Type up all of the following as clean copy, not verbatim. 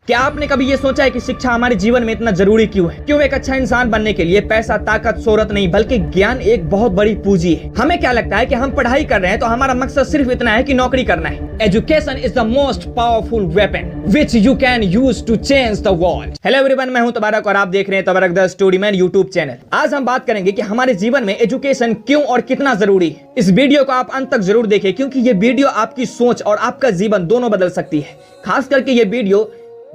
क्या आपने कभी ये सोचा है कि शिक्षा हमारे जीवन में इतना जरूरी क्यों है? क्यों एक अच्छा इंसान बनने के लिए पैसा, ताकत, शोहरत नहीं बल्कि ज्ञान एक बहुत बड़ी पूंजी है। हमें क्या लगता है कि हम पढ़ाई कर रहे हैं तो हमारा मकसद सिर्फ इतना है कि नौकरी करना है। Education is the most powerful weapon which you can use to change the world. Hello everyone, मैं हूं तबारक और आप देख रहे हैं Tabarak the story man YouTube channel. आज हम बात करेंगे कि हमारे जीवन में एजुकेशन क्यों और कितना जरूरी है। इस वीडियो को आप अंत तक जरूर देखें क्योंकि ये वीडियो आपकी सोच और आपका जीवन दोनों बदल सकती है। खास करके ये वीडियो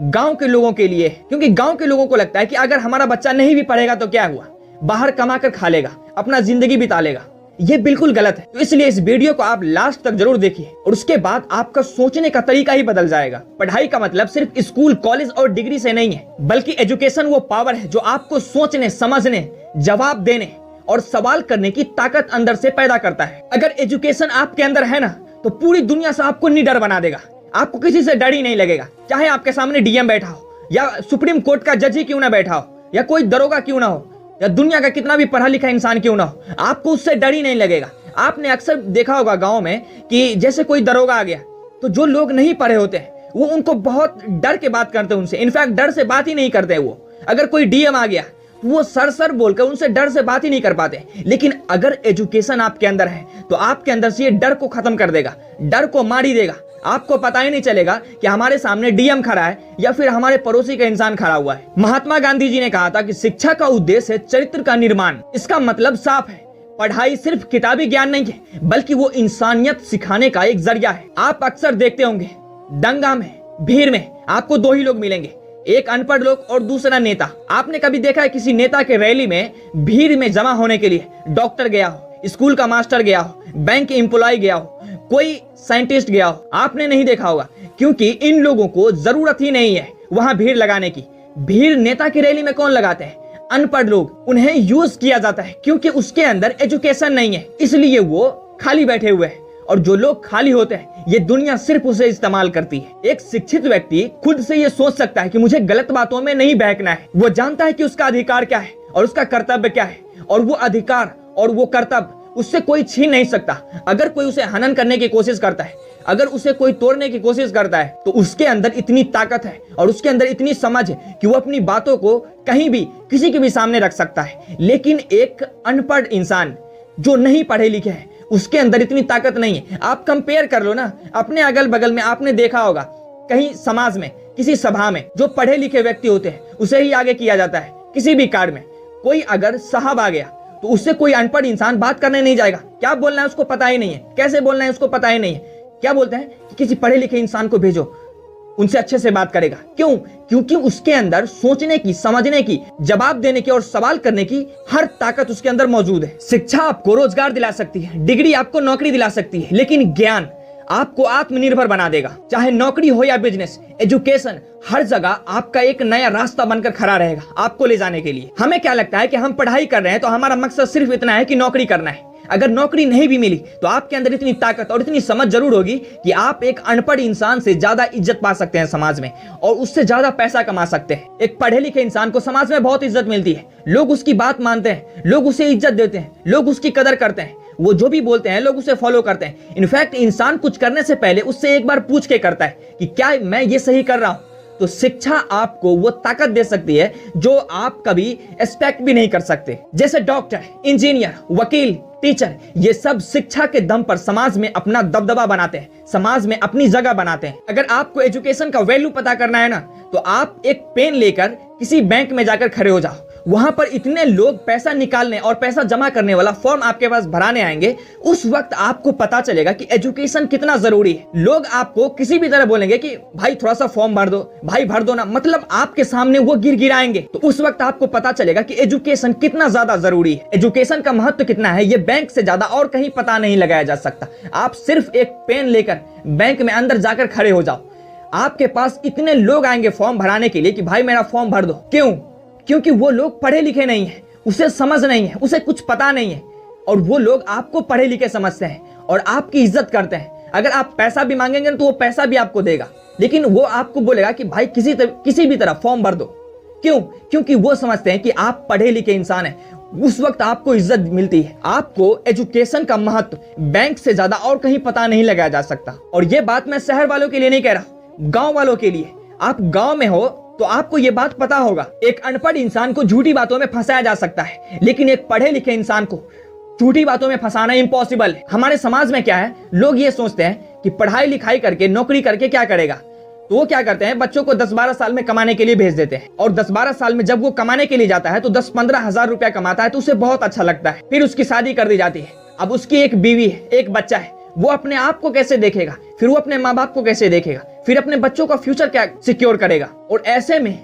गांव के लोगों के लिए, क्योंकि गांव के लोगों को लगता है कि अगर हमारा बच्चा नहीं भी पढ़ेगा तो क्या हुआ, बाहर कमा कर खा लेगा, अपना जिंदगी बिता लेगा। ये बिल्कुल गलत है। तो इसलिए इस वीडियो को आप लास्ट तक जरूर देखिए और उसके बाद आपका सोचने का तरीका ही बदल जाएगा। पढ़ाई का मतलब सिर्फ स्कूल, कॉलेज और डिग्री से नहीं है, बल्कि एजुकेशन वो पावर है जो आपको सोचने, समझने, जवाब देने और सवाल करने की ताकत अंदर से पैदा करता है। अगर एजुकेशन आपके अंदर है ना, तो पूरी दुनिया से आपको निडर बना देगा। आपको किसी से डर ही नहीं लगेगा, चाहे आपके सामने डीएम बैठा हो या सुप्रीम कोर्ट का जज ही क्यों ना बैठा हो या कोई दरोगा क्यों ना हो या दुनिया का कितना भी पढ़ा लिखा इंसान क्यों ना हो, आपको उससे डर ही नहीं लगेगा। आपने अक्सर देखा होगा गांव में कि जैसे कोई दरोगा आ गया तो जो लोग नहीं पढ़े होते हैं वो उनको बहुत डर के बात करते हैं, उनसे इनफैक्ट डर से बात ही नहीं करते हैं वो। अगर कोई डीएम आ गया वो सर बोलकर उनसे डर से बात ही नहीं कर पाते। लेकिन अगर एजुकेशन आपके अंदर है तो आपके अंदर से ये डर को खत्म कर देगा, डर को मार ही देगा। आपको पता ही नहीं चलेगा कि हमारे सामने डीएम खड़ा है या फिर हमारे पड़ोसी का इंसान खड़ा हुआ है। महात्मा गांधी जी ने कहा था कि शिक्षा का उद्देश्य है चरित्र का निर्माण। इसका मतलब साफ है, पढ़ाई सिर्फ किताबी ज्ञान नहीं है बल्कि वो इंसानियत सिखाने का एक जरिया है। आप अक्सर देखते होंगे दंगा में, भीड़ में आपको दो ही लोग मिलेंगे, एक अनपढ़ लोग और दूसरा नेता। आपने कभी देखा है किसी नेता के रैली में भीड़ में जमा होने के लिए डॉक्टर गया हो, स्कूल का मास्टर गया हो, बैंक एम्प्लॉय गया हो, कोई साइंटिस्ट गया हो? आपने नहीं देखा होगा, क्योंकि इन लोगों को जरूरत ही नहीं है वहां भीड़ लगाने की। भीड़ नेता की रैली में कौन लगाते हैं? अनपढ़ लोग। उन्हें यूज किया जाता है क्योंकि उसके अंदर एजुकेशन नहीं है, इसलिए वो खाली बैठे हुए हैं। और जो लोग खाली होते हैं ये दुनिया सिर्फ उसे इस्तेमाल करती है। एक शिक्षित व्यक्ति खुद से ये सोच सकता है कि मुझे गलत बातों में नहीं बहकना है। वो जानता है कि उसका अधिकार क्या है और उसका कर्तव्य क्या है, और वो अधिकार और वो कर्तव्य उससे कोई छीन नहीं सकता। अगर कोई उसे हनन करने की कोशिश करता है, अगर उसे कोई तोड़ने की कोशिश करता है, तो उसके अंदर इतनी ताकत है और उसके अंदर इतनी समझ है कि वो अपनी बातों को कहीं भी किसी के भी सामने रख सकता है। लेकिन एक अनपढ़ इंसान जो नहीं पढ़े लिखे हैं उसके अंदर इतनी ताकत नहीं है। आप कंपेयर कर लो ना अपने अगल बगल में। आपने देखा होगा कहीं समाज में, किसी सभा में जो पढ़े लिखे व्यक्ति होते हैं उसे ही आगे किया जाता है। किसी भी कार्ड में कोई अगर साहब आ गया तो उससे कोई अनपढ़ इंसान बात करने नहीं जाएगा। क्या बोलना है उसको पता ही नहीं है, कैसे बोलना है उसको पता ही नहीं है। क्या बोलते हैं कि किसी पढ़े लिखे इंसान को भेजो, उनसे अच्छे से बात करेगा। क्यों? क्योंकि उसके अंदर सोचने की, समझने की, जवाब देने की और सवाल करने की हर ताकत उसके अंदर मौजूद है। शिक्षा आपको रोजगार दिला सकती है, डिग्री आपको नौकरी दिला सकती है, लेकिन ज्ञान आपको आत्मनिर्भर बना देगा। चाहे नौकरी हो या बिजनेस, एजुकेशन हर जगह आपका एक नया रास्ता बनकर खड़ा रहेगा आपको ले जाने के लिए। हमें क्या लगता है कि हम पढ़ाई कर रहे हैं तो हमारा मकसद सिर्फ इतना है कि नौकरी करना है। अगर नौकरी नहीं भी मिली तो आपके अंदर इतनी ताकत और इतनी समझ जरूर होगी कि आप एक अनपढ़ इंसान से ज्यादा इज्जत पा सकते हैं समाज में और उससे ज्यादा पैसा कमा सकते हैं। एक पढ़े लिखे इंसान को समाज में बहुत इज्जत मिलती है, लोग उसकी बात मानते हैं, लोग उसे इज्जत देते हैं, लोग उसकी कदर करते हैं। वो जो भी बोलते हैं लोग उसे फॉलो करते हैं। इनफैक्ट इंसान कुछ करने से पहले उससे एक बार पूछ के करता है कि क्या मैं ये सही कर रहा हूं। तो शिक्षा आपको वो ताकत दे सकती है जो आप कभी एक्सपेक्ट भी नहीं कर सकते। जैसे डॉक्टर, इंजीनियर, वकील, टीचर, ये सब शिक्षा के दम पर समाज में अपना दबदबा बनाते हैं, समाज में अपनी जगह बनाते हैं। अगर आपको एजुकेशन का वैल्यू पता करना है ना, तो आप एक पेन लेकर किसी बैंक में जाकर खड़े हो जाओ। वहां पर इतने लोग पैसा निकालने और पैसा जमा करने वाला फॉर्म आपके पास भराने आएंगे। उस वक्त आपको पता चलेगा कि एजुकेशन कितना जरूरी है। लोग आपको किसी भी तरह बोलेंगे कि भाई थोड़ा सा फॉर्म भर दो, भाई भर दो ना, मतलब आपके सामने वो गिराएंगे। तो उस वक्त आपको पता चलेगा कि एजुकेशन कितना ज्यादा जरूरी है। एजुकेशन का महत्व कितना है ये बैंक से ज्यादा और कहीं पता नहीं लगाया जा सकता। आप सिर्फ एक पेन लेकर बैंक में अंदर जाकर खड़े हो जाओ, आपके पास इतने लोग आएंगे फॉर्म भराने के लिए कि भाई मेरा फॉर्म भर दो। क्यों? क्योंकि वो लोग पढ़े लिखे नहीं है, उसे समझ नहीं है, उसे कुछ पता नहीं है, और वो लोग आपको पढ़े लिखे समझते हैं और आपकी इज्जत करते हैं। अगर आप पैसा भी मांगेंगे तो वो पैसा भी आपको देगा, लेकिन वो आपको बोलेगा कि भाई किसी भी तरह फॉर्म भर दो। क्यों? क्योंकि वो समझते हैं कि आप पढ़े लिखे इंसान हैं। उस वक्त आपको इज्जत मिलती है। आपको एजुकेशन का महत्व बैंक से ज्यादा और कहीं पता नहीं लगाया जा सकता। और ये बात मैं शहर वालों के लिए नहीं कह रहा, गांव वालों के लिए। आप गांव में हो तो आपको यह बात पता होगा, एक अनपढ़ इंसान को झूठी बातों में फंसाया जा सकता है, लेकिन एक पढ़े लिखे इंसान को झूठी बातों में फंसाना इम्पॉसिबल है। हमारे समाज में क्या है, लोग ये सोचते हैं कि पढ़ाई लिखाई करके नौकरी करके क्या करेगा, तो वो क्या करते हैं, बच्चों को 10-12 साल में कमाने के लिए भेज देते हैं। और 10-12 साल में जब वो कमाने के लिए जाता है तो 10-15 हजार रुपया कमाता है तो उसे बहुत अच्छा लगता है। फिर उसकी शादी कर दी जाती है। अब उसकी एक बीवी है, एक बच्चा है, वो अपने आप को कैसे देखेगा, फिर वो अपने माँ बाप को कैसे देखेगा, फिर अपने बच्चों का फ्यूचर क्या सिक्योर करेगा। और ऐसे में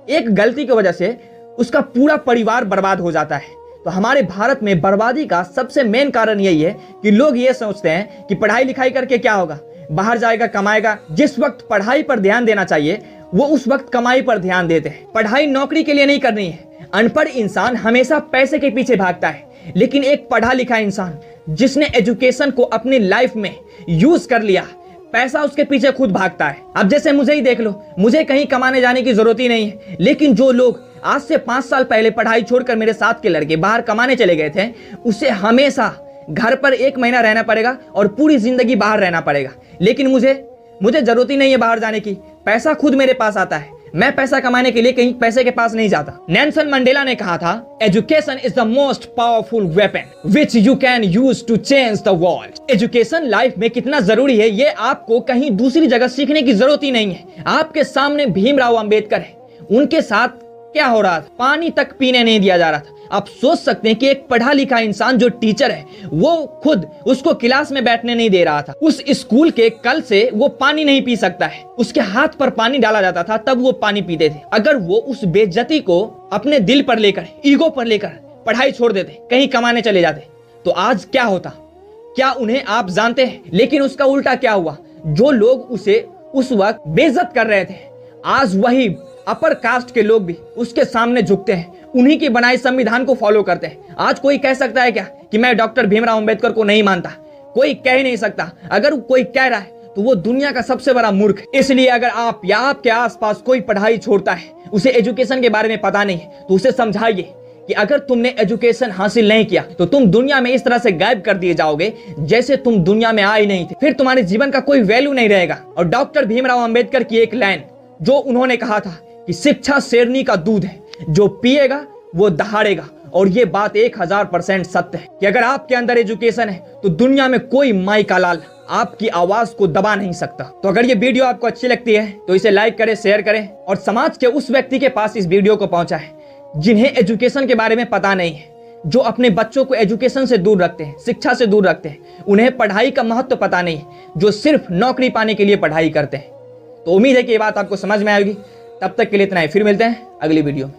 एक गलती की वजह से उसका पूरा परिवार बर्बाद हो जाता है। तो हमारे भारत में बर्बादी का सबसे मेन कारण यही है कि लोग ये सोचते हैं कि पढ़ाई लिखाई करके क्या होगा, बाहर जाएगा कमाएगा। जिस वक्त पढ़ाई पर ध्यान देना चाहिए वो उस वक्त कमाई पर ध्यान देते हैं। पढ़ाई नौकरी के लिए नहीं करनी है। अनपढ़ इंसान हमेशा पैसे के पीछे भागता है, लेकिन एक पढ़ा लिखा इंसान जिसने एजुकेशन को अपनी लाइफ में यूज कर लिया, पैसा उसके पीछे खुद भागता है। अब जैसे मुझे ही देख लो, मुझे कहीं कमाने जाने की जरूरत ही नहीं है, लेकिन जो लोग आज से 5 साल पहले पढ़ाई छोड़कर मेरे साथ के लड़के बाहर कमाने चले गए थे, उसे हमेशा घर पर 1 महीना रहना पड़ेगा और पूरी जिंदगी बाहर रहना पड़ेगा। लेकिन मुझे जरूरत ही नहीं है बाहर जाने की, पैसा खुद मेरे पास आता है। मैं पैसा कमाने के लिए कहीं पैसे के पास नहीं जाता। नेल्सन मंडेला ने कहा था, education is the most powerful weapon which you can use to change the world. Education life में कितना जरूरी है ये आपको कहीं दूसरी जगह सीखने की जरूरत ही नहीं है। आपके सामने भीमराव अंबेडकर है, उनके साथ क्या हो रहा था, पानी तक पीने नहीं दिया जा रहा था। आप सोच सकते हैं कि एक पढ़ा लिखा इंसान जो टीचर है वो खुद उसको क्लास में बैठने नहीं दे रहा था। उस स्कूल के कल से वो पानी नहीं पी सकता है, उसके हाथ पर पानी डाला जाता था तब वो पानी पीते थे। अगर वो उस बेइज्जती को अपने दिल पर लेकर, ईगो पर लेकर पढ़ाई छोड़ देते, कहीं कमाने चले जाते, तो आज क्या होता, क्या उन्हें आप जानते हैं? लेकिन उसका उल्टा क्या हुआ, जो लोग उसे उस वक्त बेइज्जत कर रहे थे, आज वही अपर कास्ट के लोग भी उसके सामने झुकते हैं, उन्हीं की बनाए संविधान को फॉलो करते हैं। आज कोई कह सकता है क्या कि मैं डॉक्टर भीमराव अंबेडकर को नहीं मानता? कोई कह ही नहीं सकता। अगर कोई कह रहा है तो वो दुनिया का सबसे बड़ा मूर्ख है। इसलिए अगर आप या आपके आसपास कोई पढ़ाई छोड़ता है, उसे एजुकेशन के बारे में पता नहीं है, तो उसे समझाइए कि अगर तुमने एजुकेशन हासिल नहीं किया तो तुम दुनिया में इस तरह से गायब कर दिए जाओगे जैसे तुम दुनिया में आए नहीं थे। फिर तुम्हारे जीवन का कोई वैल्यू नहीं रहेगा। और डॉक्टर भीमराव अंबेडकर की एक लाइन जो उन्होंने कहा था कि शिक्षा शेरनी का दूध है, जो पिएगा वो दहाड़ेगा। और ये बात 1000% सत्य है कि अगर आपके अंदर एजुकेशन है तो दुनिया में कोई माई का लाल आपकी आवाज को दबा नहीं सकता। तो अगर ये वीडियो आपको अच्छी लगती है तो इसे लाइक करें, शेयर करें और समाज के उस व्यक्ति के पास इस वीडियो को पहुंचाएं जिन्हें एजुकेशन के बारे में पता नहीं है, जो अपने बच्चों को एजुकेशन से दूर रखते हैं, शिक्षा से दूर रखते हैं। उन्हें पढ़ाई का महत्व पता नहीं है, जो सिर्फ नौकरी पाने के लिए पढ़ाई करते हैं। तो उम्मीद है कि ये बात आपको समझ में आएगी। तब तक के लिए इतना ही, फिर मिलते हैं अगली वीडियो में।